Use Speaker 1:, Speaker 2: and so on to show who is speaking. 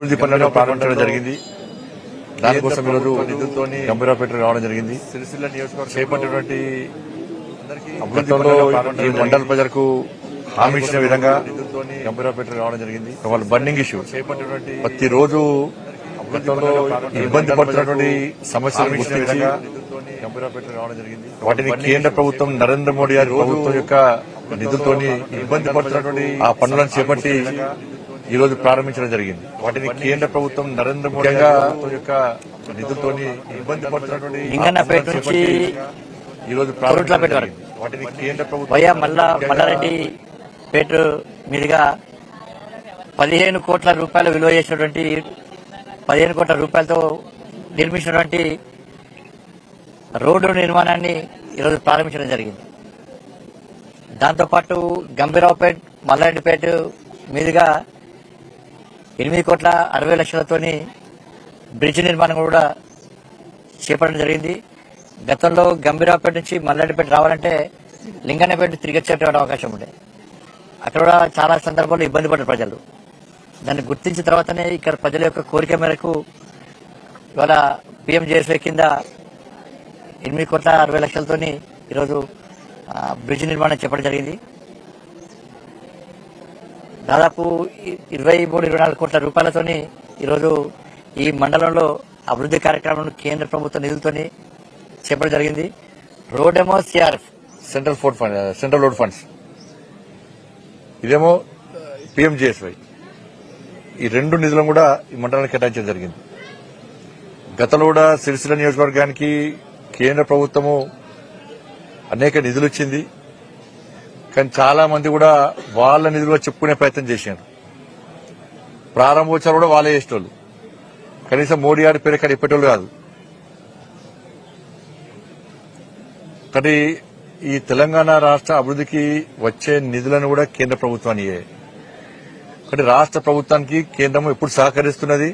Speaker 1: అభివృద్ధి పనులను ప్రారంభించడం జరిగింది. దానికోసం ఈరోజు గంభీరావుపేట రావడం జరిగింది. సిరిసిల్ల నియోజకవర్గం చేపట్టినటువంటి అభివృద్ధిలో ఈ మండల ప్రజలకు హామీ ఇచ్చిన విధంగా గంభీరావుపేట రావడం జరిగింది. వాళ్ళ బర్నింగ్ ఇష్యూ చేపట్టినటువంటి ప్రతిరోజు గతంలో ఇబ్బంది పడుతున్నటువంటి సమస్యలు గుర్తించి గంభీరావుపేట రావడం జరిగింది. వాటిని కేంద్ర ప్రభుత్వం నరేంద్ర మోడీ గారి ప్రభుత్వం యొక్క నిధులతోని ఇబ్బంది పడుతున్నటువంటి ఆ పనులను చేపట్టి ఈ రోజు ప్రారంభించడం జరిగింది. వాటిని కేంద్ర ప్రభుత్వం నరేంద్ర మోడీ యొక్క నిధులతోని ఇబ్బంది పడుతున్నటువంటి
Speaker 2: లింగన్నపేట నుంచి
Speaker 1: ఈ రోజు వాటిని కేంద్ర ప్రభుత్వం
Speaker 2: మల్లారెడ్డి పేట మీదుగా 15 కోట్ల రూపాయలు విలువ చేసినటువంటి 15 కోట్ల రూపాయలతో నిర్మించినటువంటి రోడ్డు నిర్మాణాన్ని ఈరోజు ప్రారంభించడం జరిగింది. దాంతోపాటు గంభీరావుపేట మల్లారెడ్డిపేట మీదుగా 8 కోట్ల 60 లక్షలతోని బ్రిడ్జ్ నిర్మాణం కూడా చేపట్టడం జరిగింది. గతంలో గంభీరావుపేట నుంచి మల్లారెడ్డిపేట రావాలంటే లింగన్నపేట తిరిగి వచ్చేటువంటి అవకాశం ఉండే. అక్కడ కూడా చాలా సందర్భాల్లో ఇబ్బంది పడ్డారు ప్రజలు. దాన్ని గుర్తించిన తర్వాతనే ఇక్కడ ప్రజల యొక్క కోరిక మేరకు ఇవాళ PMJSY కింద 8 కోట్ల 60 లక్షలతోని ఈరోజు బ్రిడ్జ్ నిర్మాణం చేపట్టడం జరిగింది. దాదాపు 23-24 కోట్ల రూపాయలతోని ఈరోజు ఈ మండలంలో అభివృద్ధి కార్యక్రమాలను కేంద్ర ప్రభుత్వ నిధులతోని చేపట్టడం జరిగింది. రోడ్డేమో CRF
Speaker 1: సెంట్రల్ రోడ్ ఫండ్స్, ఇదేమో PMJSY. ఈ రెండు నిధులను కూడా ఈ మండలానికి కేటాయించడం జరిగింది. గతంలో కూడా సిరిసిల్ల నియోజకవర్గానికి కేంద్ర ప్రభుత్వము అనేక నిధులు ఇచ్చింది. కానీ చాలా మంది కూడా వాళ్ళ నిధులుగా చెప్పుకునే ప్రయత్నం చేశారు. ప్రారంభోత్సవాలు కూడా వాళ్ళే చేసేటోళ్ళు, కనీసం మోడీ గారి పేరు ఇక్కడ ఇప్పేటోళ్ళు కాదు. కానీ ఈ తెలంగాణ రాష్ట్ర అభివృద్ధికి వచ్చే నిధులను కూడా కేంద్ర ప్రభుత్వాన్ని. కానీ రాష్ట్ర ప్రభుత్వానికి కేంద్రం ఎప్పుడు సహకరిస్తున్నది,